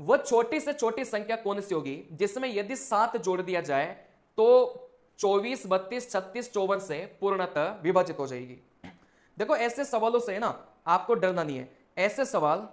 वह छोटी से छोटी संख्या कौन सी होगी जिसमें यदि 7 जोड़ दिया जाए तो 24, 32, 36, 54 से पूर्णतः विभाजित हो जाएगी। देखो ऐसे सवालों से ना आपको डरना नहीं है, ऐसे सवाल,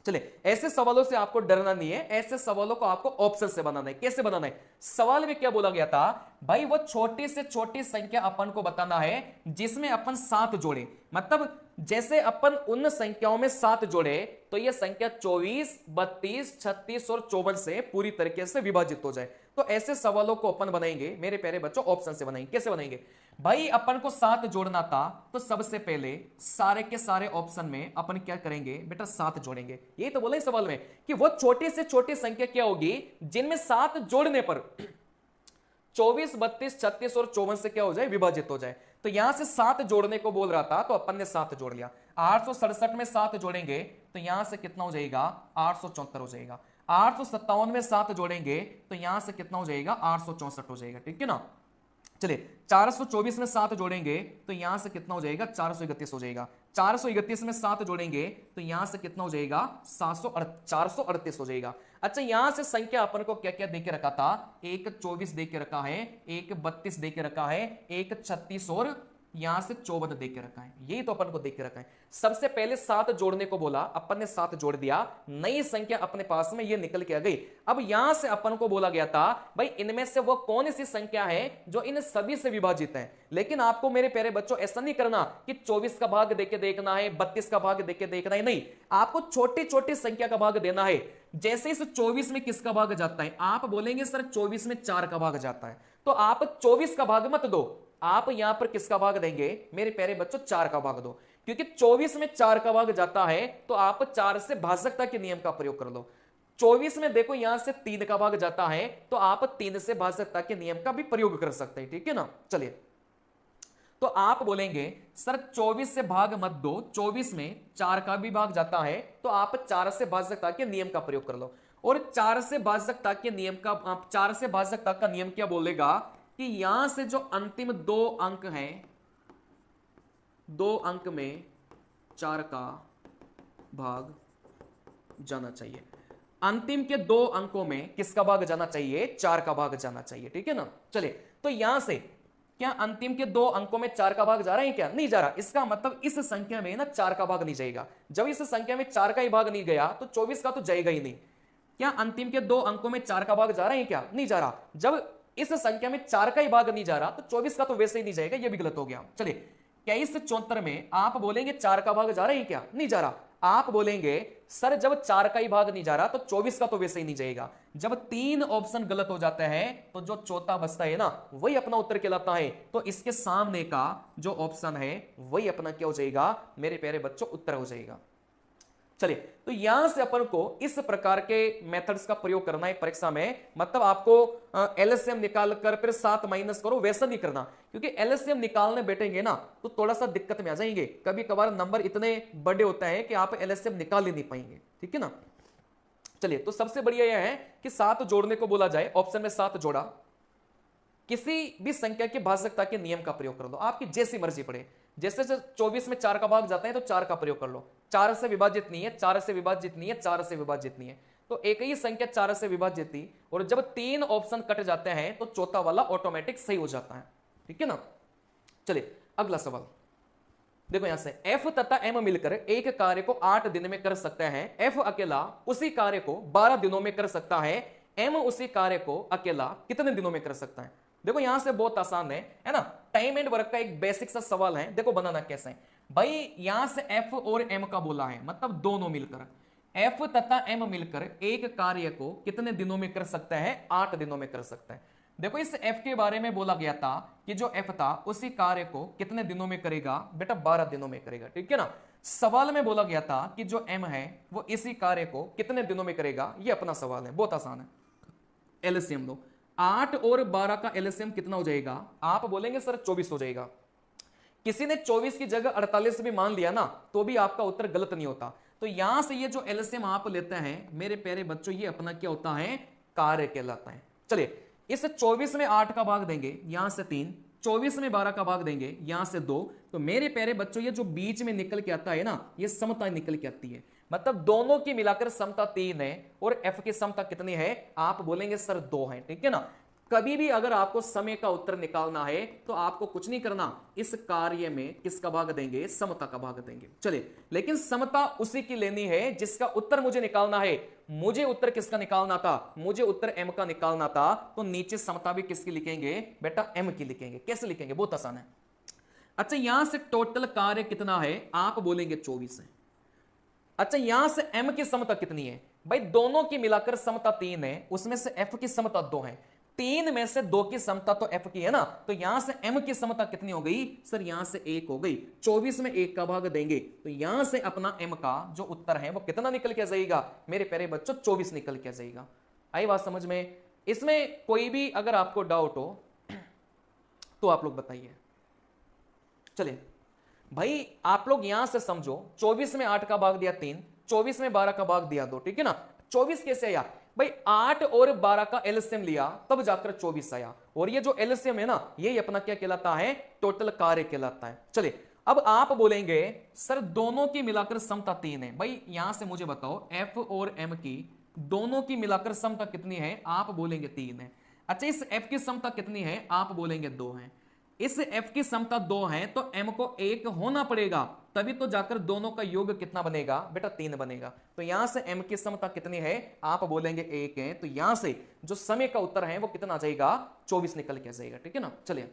चलिए ऐसे सवालों से आपको डरना नहीं है, ऐसे सवालों को आपको ऑप्शन से बनाना है। कैसे बनाना है? सवाल में क्या बोला गया था भाई, वो छोटी से छोटी संख्या अपन को बताना है जिसमें अपन 7 जोड़े, मतलब जैसे अपन उन संख्याओं में 7 जोड़े तो यह संख्या 24, 32, 36 और 54 से पूरी तरीके से विभाजित हो जाए। तो ऐसे सवालों को अपन बनाएंगे मेरे प्यारे बच्चों ऑप्शन से बनाएंगे। कैसे बनाएंगे भाई? अपन को 7 जोड़ना था तो सबसे पहले सारे के सारे ऑप्शन में अपन क्या करेंगे बेटा? 7 जोड़ेंगे। यही तो बोला इस सवाल में कि वो छोटी से छोटी संख्या क्या होगी जिनमें 7 जोड़ने पर 24, 32, 36 और 54 से क्या हो जाए? विभाजित हो जाए। तो यहां से 7 जोड़ने को बोल रहा था तो अपन ने 7 जोड़ लिया। 867 में 7 जोड़ेंगे तो यहां से कितना हो जाएगा? 874 हो जाएगा। 857 में 7 जोड़ेंगे तो यहां से कितना हो जाएगा? 864 हो जाएगा। ठीक है ना? चलिए 424 में 7 जोड़ेंगे तो यहां से कितना हो जाएगा? 431 हो जाएगा। 431 में 7 जोड़ेंगे तो यहां से कितना हो जाएगा? 438 हो जाएगा। अच्छा, यहां से संख्या अपन को क्या क्या देके रखा था? एक 24 देके रखा है, एक 32 देके रखा है, एक 36 और यहां से 54 देख के रखा है। यही तो अपन को देख के रखा है। सबसे पहले 7 जोड़ने को बोला, अपन ने 7 जोड़ दिया, नई संख्या अपने पास में ये निकल के आ गई। अब यहां से अपन को बोला गया था भाई इनमें से वो कौन सी संख्या है जो इन सभी से विभाजित है। लेकिन आपको मेरे प्यारे बच्चों ऐसा नहीं करना कि 24 का भाग देके देखना है, 32 का भाग देके देखना है, नहीं, आपको छोटी छोटी संख्या का भाग देना है। जैसे इस 24 में किसका भाग जाता है? आप बोलेंगे सर 24 में 4 का भाग जाता है, तो आप 24 का भाग मत दो, आप यहां पर किसका भाग देंगे मेरे प्यारे बच्चों? 4 का भाग दो, क्योंकि 24 में 4 का भाग जाता है तो आप 4 से भाजकता के नियम का प्रयोग कर लो। 24 में देखो यहां से 3 का भाग जाता है तो आप 3 से भाजकता के नियम का भी प्रयोग कर सकते हैं। ठीक है ना? चलिए, तो आप बोलेंगे सर 24 से भाग मत दो, 24 में 4 का भी भाग जाता है तो आप 4 से भाजकता के नियम का प्रयोग कर लो। और 4 से भाजकता के नियम का, आप 4 से भाजकता का नियम क्या बोलेगा कि यहां से जो अंतिम 2 अंक हैं, 2 अंक में 4 का भाग जाना चाहिए। अंतिम के 2 अंकों में किसका भाग जाना चाहिए? 4 का भाग जाना चाहिए। ठीक है ना? चलिए, तो यहां से क्या अंतिम के 2 अंकों में 4 का भाग जा रहा है? क्या नहीं जा रहा? इसका मतलब इस संख्या में ना 4 का भाग नहीं जाएगा। जब इस संख्या में 4 का ही भाग नहीं गया तो 24 का तो जाएगा ही नहीं। क्या अंतिम के 2 अंकों में 4 का भाग जा रहा है? क्या नहीं जा रहा? जब इस संख्या में 4 का ही भाग नहीं जा रहा तो 24 का तो वैसे ही नहीं जाएगा, ये भी गलत हो गया। चलिए, क्या इस 74 में आप बोलेंगे 4 का भाग जा रहा है? क्या नहीं जा रहा? आप बोलेंगे सर जब 4 का ही भाग नहीं जा रहा तो 24 का तो वैसे ही नहीं जाएगा। जब 3 ऑप्शन गलत हो जाते हैं तो जो चौथा बचता है ना वही अपना उत्तर कहलाता है। तो इसके सामने का जो ऑप्शन है वही अपना क्या हो जाएगा मेरे प्यारे बच्चों? उत्तर हो जाएगा। चलिए, तो यहां से अपन को इस प्रकार के मेथड्स का प्रयोग करना है परीक्षा में। मतलब आपको एलसीएम निकाल कर फिर 7 माइनस करो, वैसा नहीं करना, क्योंकि एलसीएम निकालने बैठेंगे ना तो थोड़ा सा दिक्कत में आ जाएंगे। कभी कभार नंबर इतने बड़े होते हैं कि आप एलसीएम निकाल ही नहीं पाएंगे। ठीक है ना? चलिए, तो सबसे बढ़िया यह है कि 7 जोड़ने को बोला जाए, ऑप्शन में 7 जोड़ा, किसी भी संख्या की भाजकता के नियम का प्रयोग कर दो, आपकी जैसी मर्जी पड़े। जैसे 24 में 4 का भाग जाता है तो 4 का प्रयोग कर लो। 4 से विभाजित नहीं है, 4 से विभाजित नहीं है, 4 से विभाजित नहीं है, तो एक ही संख्या 4 से विभाजित थी। और जब 3 ऑप्शन कट जाते हैं तो चौथा वाला ऑटोमेटिक सही हो जाता है। ठीक है ना? चलिए, अगला सवाल देखो। यहां से एफ तथा एम मिलकर एक कार्य को 8 दिन में कर सकते हैं। एफ अकेला उसी कार्य को 12 दिनों में कर सकता है। एम उसी कार्य को अकेला कितने दिनों में कर सकता है? देखो यहां से बहुत आसान है ना? टाइम एंड वर्क का एक बेसिक सा सवाल है। देखो बनाना कैसे है भाई? यहां से एफ और एम का बोला है, मतलब दोनों मिलकर, एफ तथा एम मिलकर एक कार्य को कितने दिनों में कर सकते हैं? 8 दिनों में कर सकते हैं। देखो इस एफ के बारे में बोला गया था कि जो एफ था उसी कार्य को कितने दिनों में करेगा बेटा? 12 दिनों में करेगा। ठीक है ना? सवाल में बोला गया था कि जो एम है वो इसी कार्य को कितने दिनों में करेगा। ये अपना सवाल है, बहुत आसान है। एलसीएम लो, 8 और 12 का एलसीएम कितना हो जाएगा? आप बोलेंगे सर 24 हो जाएगा। किसी ने 24 की जगह 48 भी मान लिया ना तो भी आपका उत्तर गलत नहीं होता। तो यहां से ये जो एलसीएम आप लेते हैं मेरे प्यारे बच्चों, ये अपना क्या होता है? कार्य कहलाता है। चलिए, इस 24 में 8 का भाग देंगे, यहां से 3, 24 में 12 का भाग देंगे, यहां से 2, तो मेरे प्यारे बच्चों ये जो बीच में निकल के आता है ना, ये समता निकल के आती है। मतलब दोनों की मिलाकर समता 3 है और f की समता कितनी है, आप बोलेंगे सर 2 है, ठीक है ना। कभी भी अगर आपको समय का उत्तर निकालना है तो आपको कुछ नहीं करना, इस कार्य में किसका भाग देंगे, समता का भाग देंगे। चलिए, लेकिन समता उसी की लेनी है जिसका उत्तर मुझे निकालना है। मुझे उत्तर किसका निकालना था, मुझे उत्तर m का निकालना था, तो नीचे समता भी किसकी लिखेंगे बेटा, m की लिखेंगे। कैसे लिखेंगे, बहुत आसान है। अच्छा, यहां से टोटल कार्य कितना है, आप बोलेंगे 24 है। अच्छा, यहां से m की समता कितनी है भाई, दोनों की मिलाकर समता 3 है, उसमें से f की समता 2 है, 3 में से 2 की समता तो f की है ना, तो यहां से m की समता कितनी हो गई सर, यहां से 1 हो गई। 24 में 1 का भाग देंगे तो यहां से अपना m का जो उत्तर है वो कितना निकल के जाएगा मेरे प्यारे बच्चों, 24 निकल के जाएगा। आई बात समझ में। इसमें कोई भी अगर आपको डाउट हो तो आप लोग बताइए। चलिए भाई, आप लोग यहां से समझो, 24 में 8 का भाग दिया 3, 24 में 12 का भाग दिया 2, ठीक है ना। 24 कैसे आया भाई, 8 और 12 का एलसीएम लिया तब जाकर 24 आया, और ये जो एलसीएम है ना, ये अपना क्या कहलाता है, टोटल कार्य कहलाता है। चलिए, अब आप बोलेंगे सर दोनों की मिलाकर समता 3 है। भाई यहां से मुझे बताओ, एफ और एम की दोनों की मिलाकर समता कितनी है, आप बोलेंगे 3 है। अच्छा, इस एफ की समता कितनी है, आप बोलेंगे 2 है। इस f की समता 2 है तो m को 1 होना पड़ेगा, तभी तो जाकर दोनों का योग कितना बनेगा बेटा, 3 बनेगा। तो यहां से m की समता कितनी है, आप बोलेंगे 1 है, तो यहां से जो समय का उत्तर है वो कितना आ जाएगा, 24 निकल के जाएगा, ठीक है ना। चलिए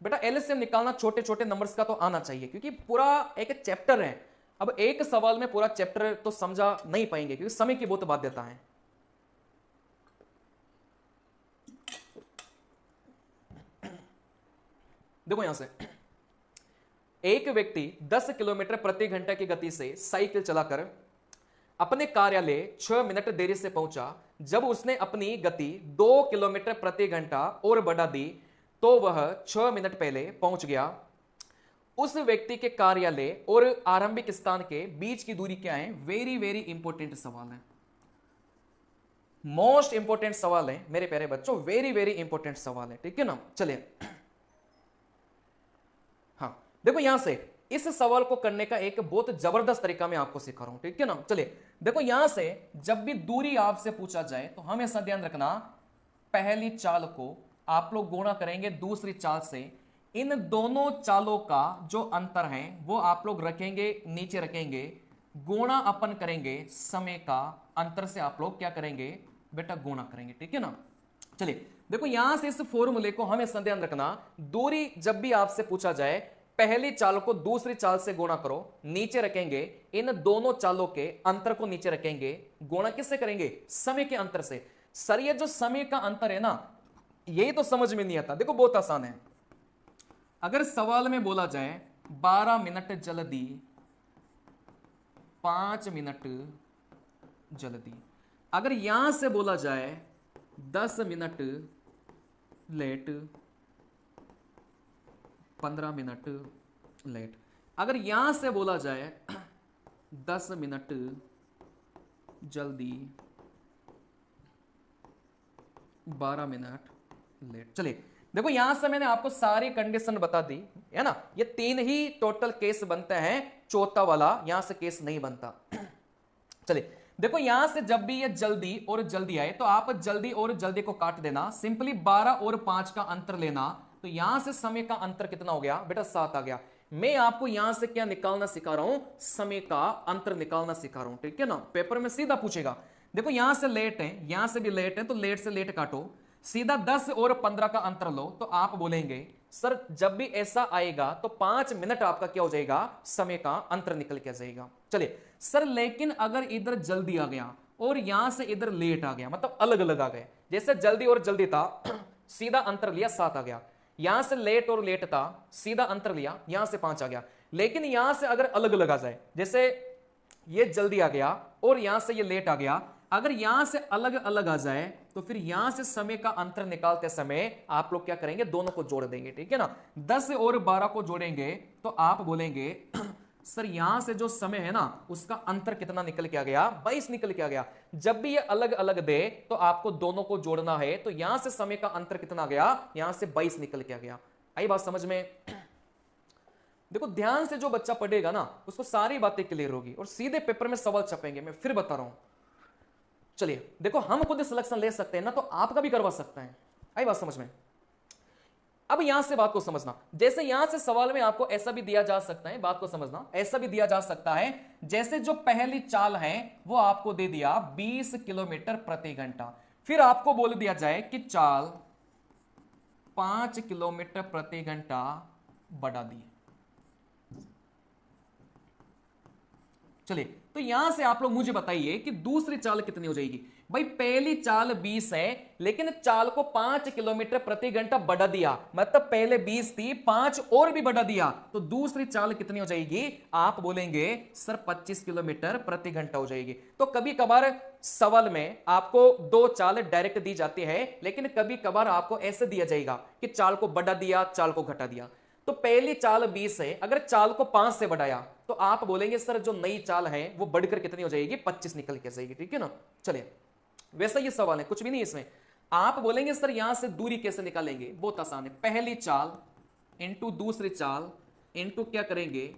बेटा, एलसीएम निकालना छोटे छोटे नंबर्स का तो आना चाहिए, क्योंकि पूरा एक चैप्टर है। अब एक सवाल में पूरा चैप्टर तो समझा नहीं पाएंगे, क्योंकि समय की बहुत बाध्यता है। देखो यहां से, एक व्यक्ति 10 किलोमीटर प्रति घंटे की गति से साइकिल चलाकर अपने कार्यालय 6 मिनट देरी से पहुंचा। जब उसने अपनी गति 2 किलोमीटर प्रति घंटा और बढ़ा दी तो वह 6 मिनट पहले पहुंच गया। उस व्यक्ति के कार्यालय और आरंभिक स्थान के बीच की दूरी क्या है, वेरी वेरी इंपॉर्टेंट सवाल है, मोस्ट इंपॉर्टेंट सवाल है मेरे प्यारे बच्चों, वेरी वेरी इंपॉर्टेंट सवाल है, ठीक है ना। चलिए, हाँ देखो, यहां से इस सवाल को करने का एक बहुत जबरदस्त तरीका मैं आपको सिखा रहा हूं, ठीक है ना। चलिए देखो, यहां से जब भी दूरी आपसे पूछा जाए तो हमेशा ध्यान रखना, पहली चाल को आप लोग गुणा करेंगे दूसरी चाल से। इन दोनों चालों का जो अंतर है वो आप लोग रखेंगे, नीचे रखेंगे, गुणा अपन करेंगे समय का अंतर से, आप लोग क्या करेंगे बेटा, गुणा करेंगे, ठीक है ना। चलिए देखो, यहां से इस फॉर्मूले को हमेशा ध्यान रखना, दूरी जब भी आपसे पूछा जाए पहली चाल को दूसरी चाल से गुणा करो, नीचे रखेंगे, इन दोनों चालों के अंतर को नीचे रखेंगे, गुणा किससे करेंगे, समय के अंतर से। सर ये जो समय का अंतर है ना, यही तो समझ में नहीं आता। देखो बहुत आसान है, अगर सवाल में बोला जाए 12 मिनट जल्दी 5 मिनट जल्दी, अगर यहां से बोला जाए 10 मिनट लेट 15 मिनट लेट, अगर यहां से बोला जाए 10 मिनट जल्दी 12 मिनट लेट। चलिए देखो, यहां से मैंने आपको सारी कंडीशन बता दी है ना, ये 3 ही टोटल केस बनते हैं, चौथा वाला यहां से केस नहीं बनता। चलिए देखो, यहां से जब भी ये जल्दी और जल्दी आए तो आप जल्दी और जल्दी को काट देना, सिंपली 12 और 5 का अंतर लेना, तो यहां से समय का अंतर कितना हो गया बेटा, 7 आ गया। मैं आपको यहां से क्या निकालना सिखा रहा हूं, समय का अंतर निकालना सिखा रहा हूं, ठीक है ना। पेपर में सीधा पूछेगा, देखो यहां से लेट है, यहां से भी लेट है, तो लेट से लेट काटो, सीधा 10 और 15 का अंतर लो, तो आप बोलेंगे सर जब भी ऐसा आएगा तो 5 मिनट आपका क्या हो जाएगा, समय का अंतर निकल के जाएगा। चलिए सर, लेकिन अगर इधर जल्दी आ गया और यहां से इधर लेट आ गया, मतलब अलग अलग आ गए, जैसे जल्दी और जल्दी था सीधा अंतर लिया 7 आ गया, यहां से लेट और लेट था सीधा अंतर लिया, यहां से 5 आ गया। लेकिन यहां से अगर अलग अलग आ जाए, जैसे ये जल्दी आ गया और यहां से ये लेट आ गया, अगर यहां से अलग अलग आ जाए तो फिर यहां से समय का अंतर निकालते समय आप लोग क्या करेंगे, दोनों को जोड़ देंगे, ठीक है ना। 10 और 12 को जोड़ेंगे तो आप बोलेंगे सर यहां से जो समय है ना उसका अंतर कितना निकल के आ गया, 22 निकल के आ गया। जब भी ये अलग अलग दे तो आपको दोनों को जोड़ना है, तो यहां से समय का अंतर कितना आ गया, यहां से 22 निकल के आ गया। आई बात समझ में। देखो ध्यान से जो बच्चा पढ़ेगा ना उसको सारी बातें क्लियर होगी और सीधे पेपर में सवाल छपेंगे, मैं फिर बता रहा हूं। चलिए देखो, हम खुद सिलेक्शन ले सकते हैं ना, तो आपका भी करवा सकते हैं। आई बात समझ में? अब यहां से बात को समझना, जैसे यहां से सवाल में आपको ऐसा भी दिया जा सकता है, बात को समझना, ऐसा भी दिया जा सकता है जैसे जो पहली चाल है वो आपको दे दिया 20 किलोमीटर प्रति घंटा, फिर आपको बोल दिया जाए कि चाल 5 किलोमीटर प्रति घंटा बढ़ा दी। चलिए तो यहां से आप लोग मुझे बताइए कि दूसरी चाल कितनी हो जाएगी। भाई पहली चाल 20 है, लेकिन चाल को 5 किलोमीटर प्रति घंटा बढ़ा दिया, मतलब पहले 20 थी, 5 और भी बढ़ा दिया, तो दूसरी चाल कितनी हो जाएगी? आप बोलेंगे सर 25 किलोमीटर प्रति घंटा हो जाएगी। तो कभी कभार सवाल में आपको दो चाल डायरेक्ट दी जाती है, लेकिन कभी कभार आपको ऐसे दिया जाएगा कि चाल को बढ़ा दिया, चाल को घटा दिया। तो पहली चाल 20 है, अगर चाल को 5 से बढ़ाया तो आप बोलेंगे सर जो नई चाल है वो बढ़कर कितनी हो जाएगी? 25 निकल के जाएगी। ठीक है ना? चलिए वैसा ये सवाल है, कुछ भी नहीं इसमें। आप बोलेंगे सर यहां से दूरी कैसे निकालेंगे? बहुत आसान है, पहली चाल इंटू दूसरी चाल इंटू क्या करेंगे,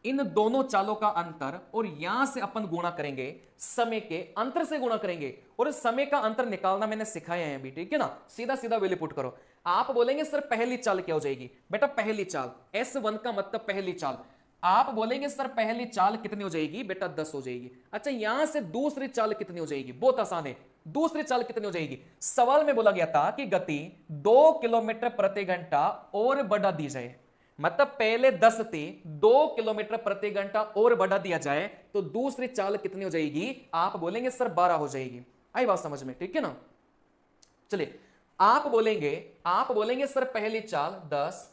इन दोनों चालों का अंतर, और यहां से अपन गुणा करेंगे समय के अंतर से गुणा करेंगे, और समय का अंतर निकालना मैंने सिखाया है अभी। ठीक है ना? सीधा सीधा वैल्यू पुट करो। आप बोलेंगे सर पहली चाल क्या हो जाएगी? बेटा पहली चाल S1 का मतलब पहली चाल, आप बोलेंगे सर पहली चाल कितनी हो जाएगी? बेटा 10 हो जाएगी। अच्छा यहां से दूसरी चाल कितनी हो जाएगी? बहुत आसान है, दूसरी चाल कितनी हो जाएगी? सवाल में बोला गया था कि गति 2 किलोमीटर प्रति घंटा और बढ़ा दी जाए, मतलब पहले 10 थी, 2 किलोमीटर प्रति घंटा और बढ़ा दिया जाए, तो दूसरी चाल कितनी हो जाएगी? आप बोलेंगे सर 12 हो जाएगी। आई बात समझ में? ठीक है ना? चलिए आप बोलेंगे सर पहली चाल 10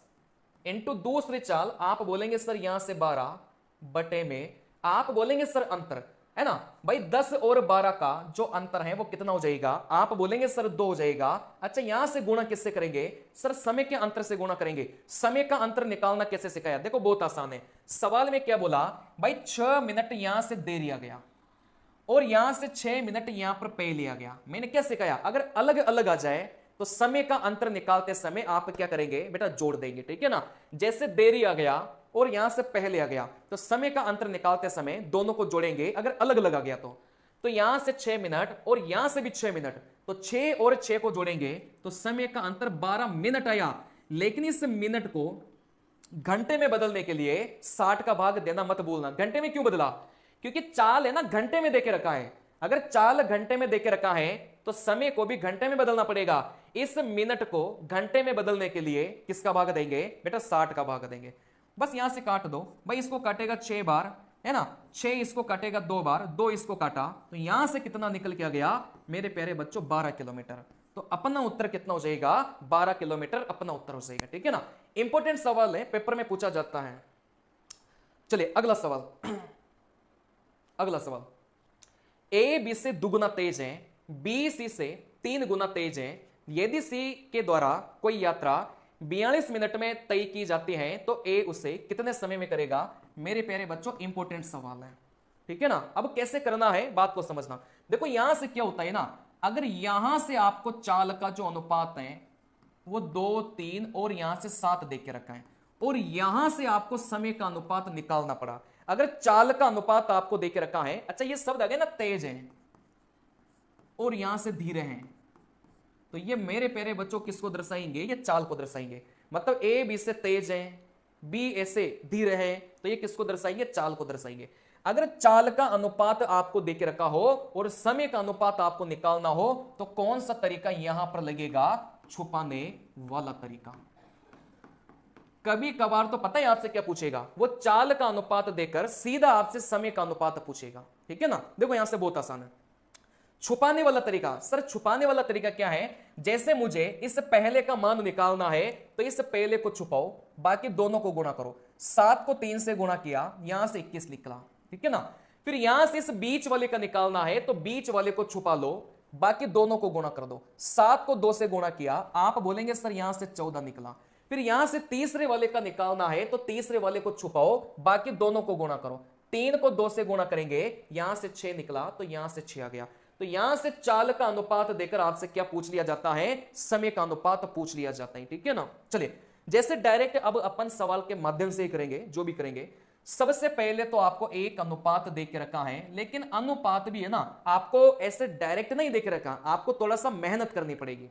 इंटू दूसरी चाल, आप बोलेंगे सर यहां से 12 बटे में, आप बोलेंगे सर अंतर है ना भाई, 10 और 12 का जो अंतर है वो कितना हो जाएगा? आप बोलेंगे सर 2 हो जाएगा। अच्छा यहां से गुणा किससे करेंगे? सर समय के अंतर से गुणा करेंगे। समय का अंतर निकालना कैसे सिखाया? देखो बहुत आसान है, सवाल में क्या बोला भाई 6 मिनट यहां से दे लिया गया और यहां से 6 मिनट यहां पर पे लिया गया। मैंने क्या सिखाया? अगर अलग अलग आ जाए तो समय का अंतर निकालते समय आप क्या करेंगे? बेटा जोड़ देंगे। ठीक है ना? जैसे देरी आ गया और यहां से पहले आ गया, तो समय का अंतर निकालते समय दोनों को जोड़ेंगे, अगर अलग अलग आ गया तो यहां से 6 मिनट और यहां से भी 6 मिनट, तो 6 और 6 को जोड़ेंगे तो समय का अंतर 12 मिनट आया। लेकिन इस मिनट को घंटे में बदलने के लिए 60 का भाग देना मत भूलना। घंटे में क्यों बदला? क्योंकि चाल है ना घंटे में देके रखा है, अगर चाल घंटे में देके रखा है तो समय को भी घंटे में बदलना पड़ेगा। इस मिनट को घंटे में बदलने के लिए किसका भाग देंगे? बेटा 60 का भाग देंगे। बस यहां से काट दो भाई, इसको काटेगा 6 बार है ना, 6 इसको काटेगा 2 बार, 2 इसको काटा, तो यहां से कितना निकल के आ गया मेरे प्यारे बच्चों? 12 किलोमीटर। तो अपना उत्तर कितना हो जाएगा? 12 किलोमीटर अपना उत्तर हो जाएगा। ठीक है ना? इंपॉर्टेंट सवाल है, पेपर में पूछा जाता है। चलिए अगला सवाल अगला सवाल, ए बी से दुगुना तेज है, बी सी से 3 गुना तेज है, यदि सी के द्वारा कोई यात्रा 42 मिनट में तय की जाती है तो ए उसे कितने समय में करेगा? मेरे प्यारे बच्चों इंपॉर्टेंट सवाल है। ठीक है ना? अब कैसे करना है बात को समझना। देखो यहां से क्या होता है ना, अगर यहां से आपको चाल का जो अनुपात है वो 2, 3 और यहां से 7 दे के रखा है, और यहां से आपको समय का अनुपात निकालना पड़ा। अगर चाल का अनुपात आपको दे के रखा है, अच्छा ये शब्द आ गया ना तेज है और यहां से धीरे हैं, तो ये मेरे प्यारे बच्चों किसको दर्शाएंगे? ये चाल को दर्शाएंगे। मतलब ए बी से तेज है, बी ए से धीरे है, तो ये किसको दर्शाएंगे? चाल को दर्शाएंगे। अगर चाल का अनुपात आपको देके रखा हो और समय का अनुपात आपको निकालना हो तो कौन सा तरीका यहां पर लगेगा? छुपाने वाला तरीका। कभी कभार तो पता है आपसे क्या पूछेगा? वो चाल का अनुपात देकर सीधा आपसे समय का अनुपात पूछेगा। ठीक है ना? देखो यहां से बहुत आसान है, छुपाने वाला तरीका। सर छुपाने वाला तरीका क्या है? जैसे मुझे इस पहले का मान निकालना है तो इस पहले को छुपाओ, बाकी दोनों को गुणा करो। 7 को 3 से गुणा किया, यहां से 21 निकला। ठीक है ना? फिर यहां से इस बीच वाले का निकालना है तो बीच वाले को छुपा लो, बाकी दोनों को गुणा कर दो। 7 को 2 से गुणा किया, आप बोलेंगे सर यहां से 14 निकला। फिर यहां से तीसरे वाले का निकालना है तो तीसरे वाले को छुपाओ, बाकी दोनों को गुणा करो। 3 को 2 से गुणा करेंगे, यहां से 6 निकला, तो यहां से 6 आ गया। तो यहां से चाल का अनुपात देकर आपसे क्या पूछ लिया जाता है? समय का अनुपात पूछ लिया जाता है। ठीक है ना? चलिए जैसे डायरेक्ट अब अपन सवाल के माध्यम से ही करेंगे, जो भी करेंगे। सबसे पहले तो आपको एक अनुपात दे के रखा है, लेकिन अनुपात भी है ना आपको ऐसे डायरेक्ट नहीं दे के रखा, आपको थोड़ा सा मेहनत करनी पड़ेगी।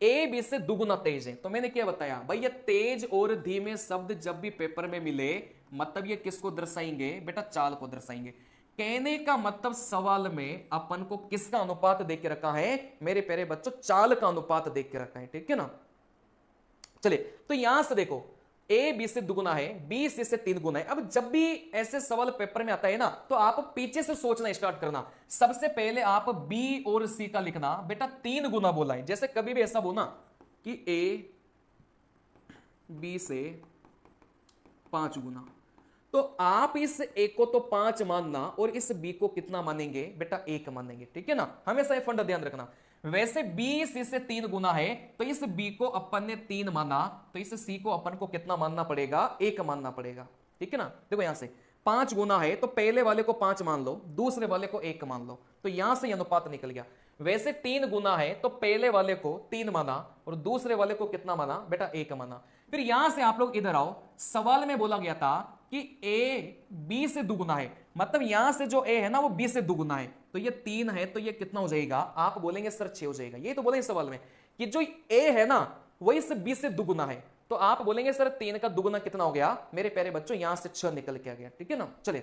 ए बी से दुगुना तेज है, तो मैंने क्या बताया भाई, ये तेज और धीमे शब्द जब भी पेपर में मिले मतलब ये किसको दर्शाएंगे बेटा, चाल को दर्शाएंगे। कहने का मतलब सवाल में अपन को किसका अनुपात देख के रखा है मेरे प्यारे बच्चों, चाल का अनुपात देख के रखा है, ठीक है ना। चलिए तो यहां से देखो ए बी से दुगुना है, बी सी से 3 गुना है। अब जब भी ऐसे सवाल पेपर में आता है ना तो आप पीछे से सोचना स्टार्ट करना। सबसे पहले आप बी और सी का लिखना बेटा 3 गुना बोला है। जैसे कभी भी ऐसा बोलना कि ए बी से 5 गुना, तो आप इस ए को तो 5 मानना और इस बी को कितना मानेंगे बेटा 1 मानेंगे, ठीक है ना। हमेशा ये फंडा ध्यान रखना। वैसे बी सी से 3 गुना है तो इस बी को अपन ने 3 माना, तो इस सी को अपन को कितना मानना पड़ेगा 1 मानना पड़ेगा, ठीक है ना। देखो यहां से 5 गुना है तो पहले वाले को 5 मान लो, दूसरे वाले को 1 मान लो, तो यहां से अनुपात निकल गया। वैसे 3 गुना है तो पहले वाले को 3 माना और दूसरे वाले को कितना माना बेटा 1 माना। फिर यहां से आप लोग इधर आओ, सवाल में बोला गया था कि ए बी से दुगुना है, मतलब यहां से जो ए है ना वो बी से दुगुना है, तो ये 3 है तो ये कितना हो जाएगा, आप बोलेंगे सर 6 हो जाएगा। ये तो बोलेंगे सवाल में कि जो ए है ना वही से बी से दुगुना है, तो आप बोलेंगे सर 3 का दुगुना कितना हो गया मेरे प्यारे बच्चों, यहां से 6 निकल के आ गया, ठीक है ना। चले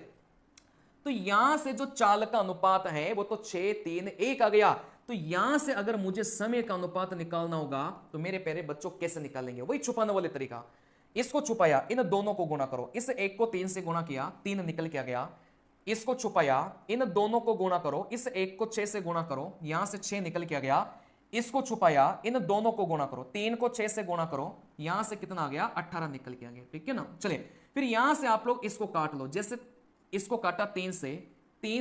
तो यहां से जो चाल का अनुपात है वो तो 6 3 1 आ गया। तो यहां से अगर मुझे समय का अनुपात निकालना होगा तो मेरे प्यारे बच्चों कैसे निकालेंगे, वही छुपाने वाले तरीका। इसको छुपाया, इन दोनों को गुणा करो, इस एक को 3 से गुणा किया 3 निकल के आ गया। इसको छुपाया, इन दोनों को गुणा करो, इस एक को 6 से गुणा करो, यहां से 6 निकल के आ गया। इसको छुपाया, इन दोनों को गुणा करो, 3 को 6 से गुणा करो, यहां से कितना आ गया 18 निकल के आ गया, ठीक है ना। चलिए फिर यहां से आप लोग इसको काट लो, जैसे इसको काटा 3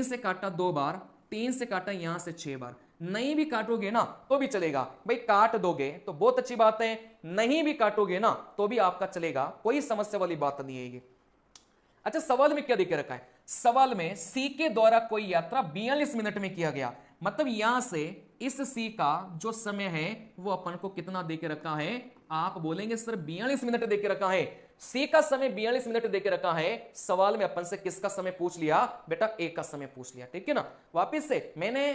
से काटा 2 बार, 3 से काटा यहां से 6 बार। नहीं भी काटोगे ना तो भी चलेगा भाई, काट दोगे तो बहुत अच्छी बात है, नहीं भी काटोगे ना तो भी आपका चलेगा, कोई समस्या वाली बात नहीं है ये। अच्छा सवाल में क्या देके रखा है, सवाल में सी के द्वारा कोई यात्रा 42 मिनट में किया गया, मतलब यहां से इस सी का जो समय है वो अपन को कितना देके रखा है, आप बोलेंगे सर 42 मिनट देके रखा है। सी का समय 42 मिनट देके रखा है, सवाल में अपन से किसका समय पूछ लिया बेटा, ए का समय पूछ लिया, ठीक है ना। वापिस से मैंने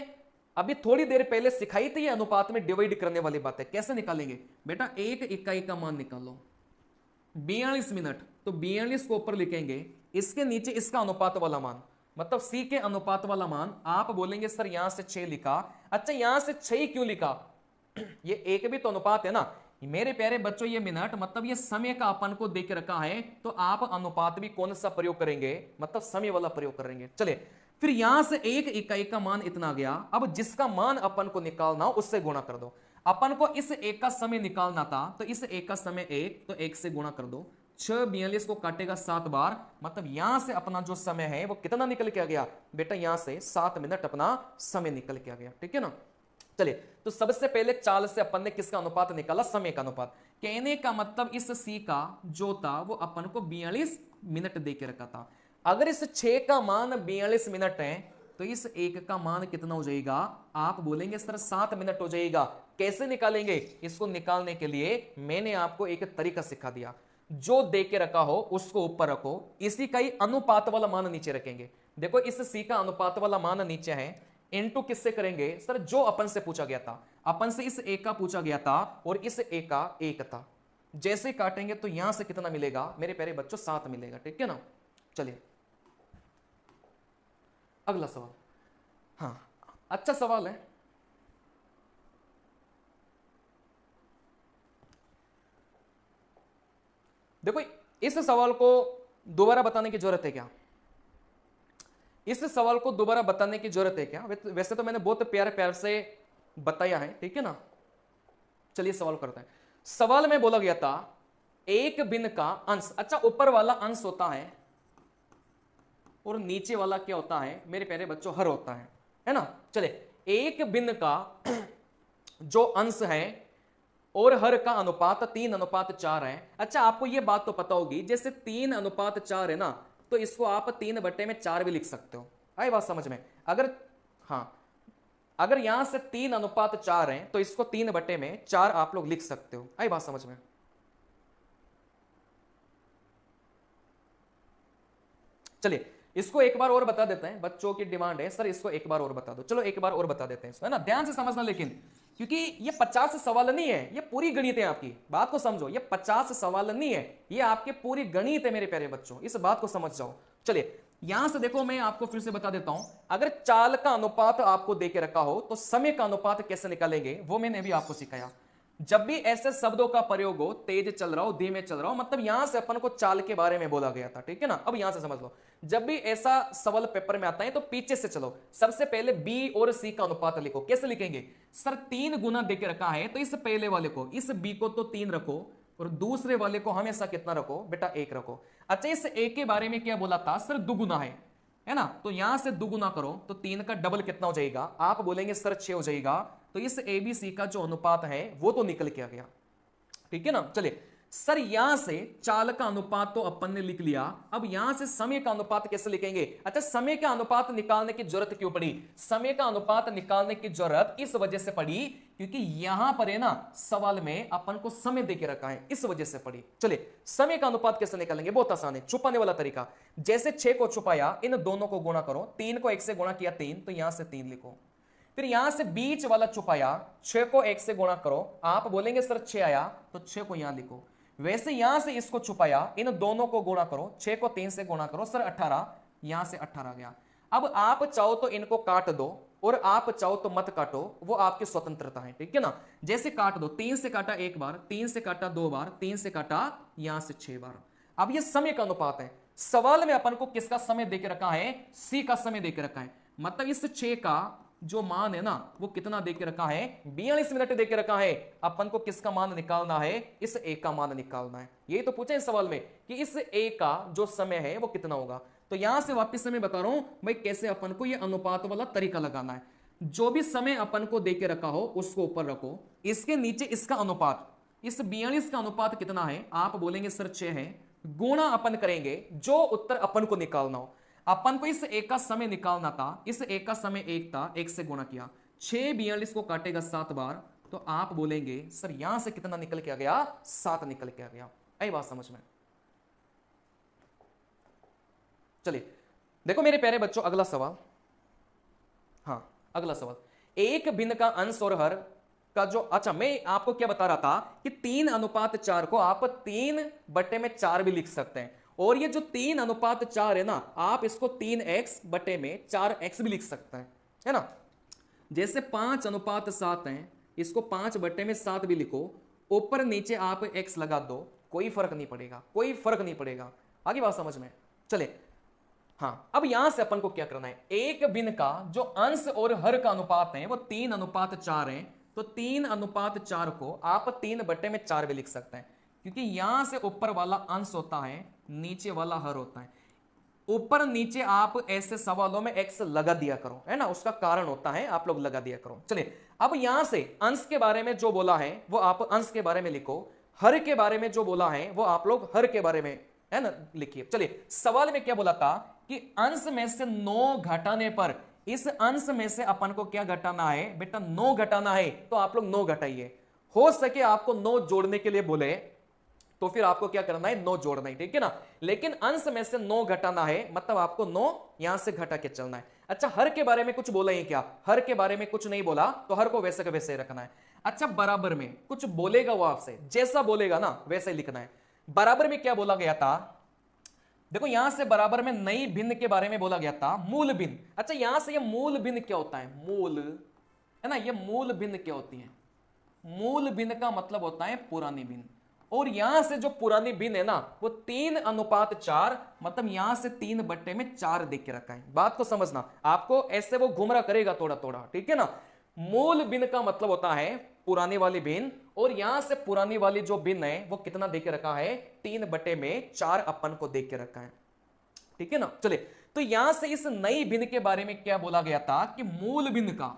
अभी थोड़ी देर पहले सिखाई थी ये अनुपात में डिवाइड करने वाली बात है, कैसे निकालेंगे बेटा, एक इकाई का मान निकालो 42 मिनट, तो 42 को ऊपर लिखेंगे, इसके नीचे इसका अनुपात वाला मान, मतलब सी के अनुपात वाला मान। आप बोलेंगे सर यहां से 6 लिखा, अच्छा यहां से 6 क्यों लिखा ये एक भी तो अनुपात है ना मेरे प्यारे बच्चों, ये मिनट मतलब ये समय का अपन को देख रखा है, तो आप अनुपात भी कौन सा प्रयोग करेंगे, मतलब समय वाला प्रयोग करेंगे। चले फिर यहां से एक इकाई का मान इतना गया, अब जिसका मान अपन को निकालना हो उससे गुणा कर दो। अपन को इस एक का समय निकालना था तो इस एक का समय 1, तो 1 से गुणा कर दो। 6 42 को काटेगा 7 बार, मतलब यहां से अपना जो समय है वो कितना निकल के आ गया बेटा, यहां से 7 मिनट अपना समय निकल के आ गया, ठीक है ना। चलिए तो सबसे पहले चाल से अपन ने किसका अनुपात निकाला, समय का अनुपात। कहने का मतलब इस सी का जो था वो अपन को 42 मिनट दे के रखा था। अगर इस 6 का मान 42 मिनट है तो इस एक का मान कितना हो जाएगा, आप बोलेंगे सर 7 मिनट हो जाएगा। कैसे निकालेंगे, इसको निकालने के लिए मैंने आपको एक तरीका सिखा दिया, जो दे के रखा हो उसको ऊपर रखो, इसी का ही अनुपात वाला मान नीचे रखेंगे। देखो इस सी का अनुपात वाला मान नीचे है, इनटू किससे करेंगे सर, जो अपन से पूछा गया था, अपन से इस एक का पूछा गया था और इस एक का 1 था, जैसे काटेंगे तो यहां से कितना मिलेगा मेरे प्यारे बच्चों, 7 मिलेगा, ठीक है ना। चलिए अगला सवाल, हाँ अच्छा सवाल है। देखो इस सवाल को दोबारा बताने की जरूरत है क्या, इस सवाल को दोबारा बताने की जरूरत है क्या, वैसे तो मैंने बहुत प्यारे प्यार से बताया है, ठीक है ना। चलिए सवाल करते हैं। सवाल में बोला गया था एक भिन्न का अंश, अच्छा ऊपर वाला अंश होता है और नीचे वाला क्या होता है मेरे प्यारे बच्चों, हर होता है ना। चले एक भिन्न का जो अंश है और हर का अनुपात 3:4 है। अच्छा आपको यह बात तो पता होगी, जैसे 3:4 है ना, तो इसको आप 3/4 भी लिख सकते हो, आई बात समझ में। अगर हाँ अगर यहां से 3:4 है तो इसको 3/4 आप लोग लिख सकते हो, आई बात समझ में। चलिए इसको एक बार और बता देते हैं, बच्चों की डिमांड है सर इसको एक बार और बता दो, चलो एक बार और बता देते हैं इसको, है ना, ध्यान से समझना लेकिन, क्योंकि ये 50 सवाल नहीं है, ये पूरी गणित है आपकी, बात को समझो, ये 50 सवाल नहीं है, ये आपके पूरी गणित है मेरे प्यारे बच्चों, इस बात को समझ जाओ। चलिए यहां से देखो, मैं आपको फिर से बता देता हूं, अगर चाल का अनुपात आपको दे के रखा हो तो समय का अनुपात कैसे निकालेंगे वो मैंने भी आपको सिखाया। जब भी ऐसे शब्दों का प्रयोग हो, तेज चल रहा हो, धीमे चल रहा हो, मतलब यहां से अपन को चाल के बारे में बोला गया था, ठीक है ना। अब यहां से समझ लो, जब भी ऐसा सवाल पेपर में आता है तो पीछे से चलो, सबसे पहले बी और सी का अनुपात लिखो। कैसे लिखेंगे सर, 3 गुना देके रखा है तो इस पहले वाले को, इस बी को तो 3 रखो और दूसरे वाले को हमेशा कितना रखो बेटा, 1 रखो। अच्छा इस ए के बारे में क्या बोला था सर, दुगुना है ना, तो यहां से दुगुना करो तो 3 का डबल कितना हो जाएगा, आप बोलेंगे सर 6 हो जाएगा, तो इस एबीसी का जो अनुपात है वो तो निकल के आ गया, ठीक है ना। चलिए सर यहां से चाल का अनुपात तो अपन ने लिख लिया, अब यहां से समय का अनुपात कैसे लिखेंगे। अच्छा समय का अनुपात निकालने की जरूरत क्यों पड़ी, समय का अनुपात निकालने की जरूरत इस वजह से पड़ी क्योंकि यहां पर है ना सवाल में अपन को समय देके रखा है, इस वजह से पड़ी। चलिए समय का अनुपात कैसे निकालेंगे, बहुत आसान है, छुपाने वाला तरीका। जैसे 6 को छुपाया, इन दोनों को गुणा करो, 3 को 1 से गुणा किया 3, तो यहां से 3 लिखो। फिर यहां से बीच वाला छुपाया, 6 को 1 से गुणा करो, आप बोलेंगे सर 6 आया, तो 6 को यहां लिखो। वैसे यहां से इसको छुपाया, इन दोनों को गुणा करो, 6 को 3 से गुणा करो, सर 18, यहां से 18 गया। अब आप चाहो तो इनको काट दो और आप चाहो तो मत काटो, वो आपकी स्वतंत्रता है, ठीक है ना। जैसे काट दो, 3 से काटा 1 बार, 3 से काटा 2 बार, 3 से काटा यहां से 6 बार। अब ये समय का अनुपात है, सवाल में अपन को किसका समय देके रखा है, सी का समय देके रखा है, मतलब इस 6 का जो मान है ना वो कितना देके रखा है, 42 मिनट देके रखा है। अपन को किसका मान निकालना है, इस ए का मान निकालना है। यही तो पूछा इस सवाल में कि इस ए का जो समय है वो कितना होगा। तो यहां से वापस से मैं बता रहा हूं भाई कैसे अपन को ये अनुपात वाला तरीका लगाना है। जो भी समय अपन को देके रखा हो उसको ऊपर रखो, इसके नीचे इसका अनुपात, इस 42 का अनुपात कितना है, आप बोलेंगे सर 6 है, गुणा अपन करेंगे जो उत्तर अपन को निकालना हो। अपन को इस एक का समय निकालना था, इस एक का समय 1 था, 1 से गुणा किया, 6 42 को काटेगा 7 बार, तो आप बोलेंगे सर यहां से कितना निकल के आ गया, 7 निकल के आ गया। आई बात समझ में। चलिए देखो मेरे प्यारे बच्चों अगला सवाल, हाँ अगला सवाल, एक भिन्न का अंश और हर का जो, अच्छा मैं आपको क्या बता रहा था कि 3:4 को आप 3/4 भी लिख सकते हैं, और ये जो 3:4 है ना, आप इसको 3x/4x भी लिख सकते हैं, है ना। जैसे 5:7 है, इसको 5/7 भी लिखो, ऊपर नीचे आप x लगा दो, कोई फर्क नहीं पड़ेगा, कोई फर्क नहीं पड़ेगा। आगे बात समझ में। चले हाँ, अब यहां से अपन को क्या करना है, एक भिन्न का जो अंश और हर का अनुपात है वो 3:4 है, तो 3:4 को आप 3/4 भी लिख सकते हैं, क्योंकि यहां से ऊपर वाला अंश होता है, नीचे वाला हर होता है। ऊपर नीचे आप ऐसे सवालों में x लगा दिया करो, है ना, उसका कारण होता है, आप लोग लगा दिया करो। चलिए अब यहां से अंश के बारे में जो बोला है वो आप अंश के बारे में लिखो, हर के बारे में जो बोला है वो आप लोग हर के बारे में, है ना, लिखिए। चलिए सवाल में क्या बोला था कि अंश में से 9 घटाने पर, इस अंश में से अपन को क्या घटाना है बेटा, 9 घटाना है, तो आप लोग 9 घटाइए। हो सके आपको 9 जोड़ने के लिए बोले तो फिर आपको क्या करना है, 9 जोड़ना है, ठीक है ना। लेकिन अंश में से 9 घटाना है, मतलब आपको 9 यहां से घटा के चलना है। अच्छा हर के बारे में कुछ बोला ही क्या, हर के बारे में कुछ नहीं बोला, तो हर को वैसे के वैसे रखना है। अच्छा बराबर में कुछ बोलेगा वो आपसे, जैसा बोलेगा ना वैसे ही लिखना है। बराबर में क्या बोला गया था, देखो यहां से बराबर में नई भिन्न के बारे में बोला गया था, मूल भिन्न। अच्छा यहां से ये मूल भिन्न क्या होता है, मूल, है ना, ये मूल भिन्न क्या होती है, मूल भिन्न का मतलब होता है पुरानी भिन्न। और यहां से जो पुरानी भिन्न है ना वो 3:4, मतलब यहां से 3/4 देख के रखा है। बात को समझना, आपको ऐसे वो घुमरा करेगा थोड़ा थोड़ा, ठीक है ना। मूल भिन्न का मतलब होता है पुरानी वाली भिन्न, और यहां से पुरानी वाली जो भिन्न है वो कितना देख के रखा है, 3/4 अपन को देख के रखा है, ठीक है ना। चलिए तो यहां से इस नई भिन्न के बारे में क्या बोला गया था कि मूल भिन्न का,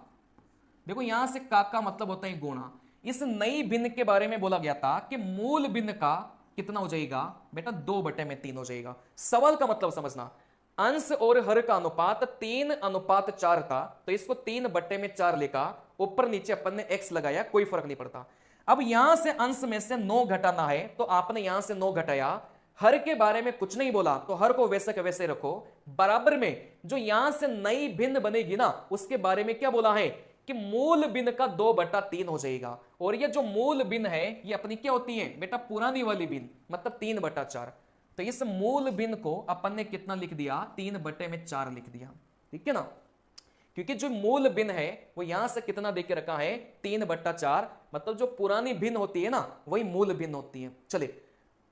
देखो यहां से का मतलब होता है गुणा, इस नई भिन्न के बारे में बोला गया था कि मूल भिन्न का कितना हो जाएगा बेटा, 2/3 हो जाएगा। सवाल का मतलब समझना, अंश और हर का अनुपात 3:4 था, तो इसको 3/4 लिखा, ऊपर नीचे अपन ने x लगाया, कोई फर्क नहीं पड़ता। अब यहां से अंश में से 9 घटाना है, तो आपने यहां से 9 घटाया, हर के बारे में कुछ नहीं बोला तो हर को वैसे के वैसे रखो। बराबर में जो यहां से नई भिन्न बनेगी ना उसके बारे में क्या बोला है कि मूल भिन्न का 2/3 हो जाएगा। और ये जो मूल भिन्न है ये अपनी क्या होती है बेटा पुरानी वाली भिन्न, मतलब 3/4। तो इस मूल भिन्न को अपन ने कितना लिख दिया 3/4 लिख दिया, ठीक है ना। क्योंकि जो मूल भिन्न है वो यहां से कितना देके रखा है 3/4, मतलब जो पुरानी भिन्न होती है ना वही मूल भिन्न होती है। चलिए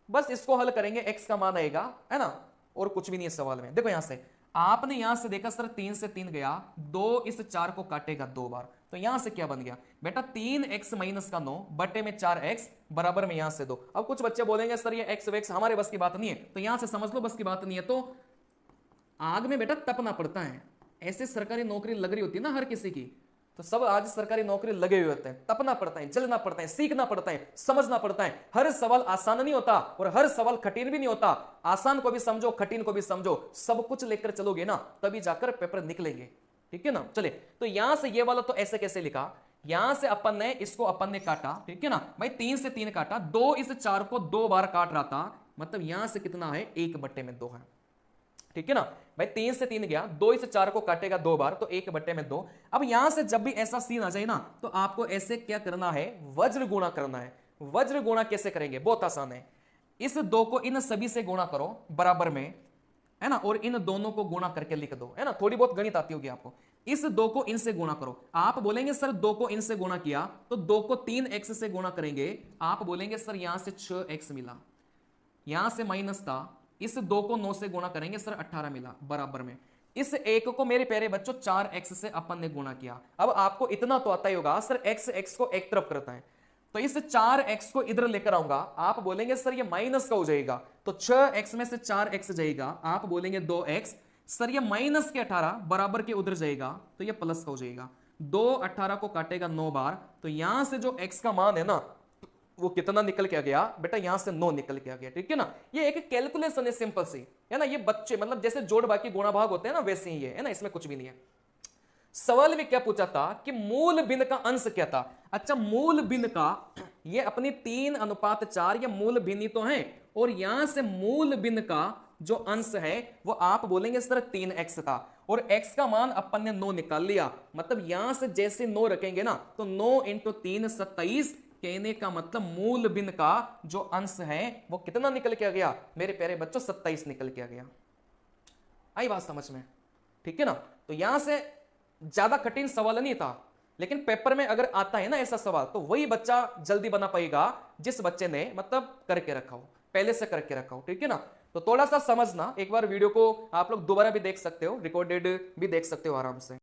बस इसको हल करेंगे, x का मान आएगा, है ना, और कुछ भी नहीं है सवाल में। देखो यहां से आपने यहां से देखा सर 3 से 3 गया, 2 इस 4 को काटेगा 2 बार, तो यहां से क्या बन गया बेटा 3x माइनस का 9 बटे में 4x बराबर में यहां से 2। अब कुछ बच्चे बोलेंगे सर ये x वेक्स हमारे बस की बात नहीं है, तो यहां से समझ लो बस की बात नहीं है तो आग में बेटा तपना पड़ता है। ऐसे सरकारी नौकरी लग रही होती है ना हर किसी की, तो सब आज सरकारी नौकरी लगे हुए होते हैं, तपना पड़ता है, जलना पड़ता है, सीखना पड़ता है, समझना पड़ता है। हर सवाल आसान नहीं होता और हर सवाल कठिन भी नहीं होता। आसान को भी समझो, कठिन को भी समझो, सब कुछ लेकर चलोगे ना तभी जाकर पेपर निकलेंगे, ठीक है ना। चले तो यहां से ये वाला तो ऐसे कैसे लिखा, यहां से अपन ने इसको अपन ने काटा, ठीक है ना भाई, 3 से 3 काटा, 2 इस 4 को 2 बार काट रहा था, मतलब यहां से कितना है 1/2 है, ठीक है ना भाई। 3 से 3 गया, 2 इस 4 को काटेगा 2 बार तो 1/2। अब यहां से जब भी ऐसा सीन आ जाए ना तो आपको ऐसे क्या करना है वज्र गुणा करना है। वज्र गुणा कैसे करेंगे, बहुत आसान है। इस 2 को इन सभी से गुणा करो बराबर में, है ना, और इन दोनों को गुणा करके लिख दो, है ना, थोड़ी बहुत गणित आती होगी आपको। इस 2 को इनसे गुणा करो, आप बोलेंगे सर 2 को इनसे गुणा किया तो 2 को 3x से गुणा करेंगे, आप बोलेंगे सर यहां से 6x मिला, यहां से माइनस था, इस 2 को 9 से गुणा करेंगे सर 18 मिला बराबर में। इस 1 को मेरे प्यारे बच्चों 4x से अपन ने गुणा किया। अब आपको इतना तो आता ही होगा सर x को एक तरफ करता है, तो इस 4x को इधर लेकर आऊंगा, आप बोलेंगे सर ये माइनस का हो जाएगा, तो 6x में से 4x जाएगा, आप बोलेंगे 2x, सर ये माइनस के 18 बराबर के उधर जाएगा तो ये प्लस का हो जाएगा। 2 18 को काटेगा 9 बार, तो यहां से जो x का मान है ना वो कितना निकल के आ गया बेटा, यहां से 9 निकल के आ गया, ठीक है ना। ये एक कैलकुलेशन है सिंपल सी, है ना। ये बच्चे मतलब जैसे जोड़ बाकी गुणा भाग होते हैं ना वैसे ही है ना, इसमें कुछ भी नहीं है। सवाल में क्या पूछा था कि मूल भिन्न का अंश क्या था। अच्छा मूल भिन्न का ये अपनी 3:4 ये मूल भिन्न तो है, और यहां से मूल भिन्न का जो अंश है वो आप बोलेंगे सर 3x था, और x का मान अपन ने 9 निकाल लिया, मतलब यहां से जैसे 9 रखेंगे ना तो 9 × 3 27, कहने का मतलब मूल भिन्न का जो अंश है वो कितना निकल के आ गया मेरे प्यारे बच्चों 27 निकल के आ गया। आई बात समझ में, ठीक है ना। तो यहां से ज्यादा कठिन सवाल नहीं था, लेकिन पेपर में अगर आता है ना ऐसा सवाल तो वही बच्चा जल्दी बना पाएगा जिस बच्चे ने मतलब करके रखा हो, पहले से करके रखा हो, ठीक है ना। तो थोड़ा सा समझना, एक बार वीडियो को आप लोग दोबारा भी देख सकते हो, रिकॉर्डेड भी देख सकते हो आराम से।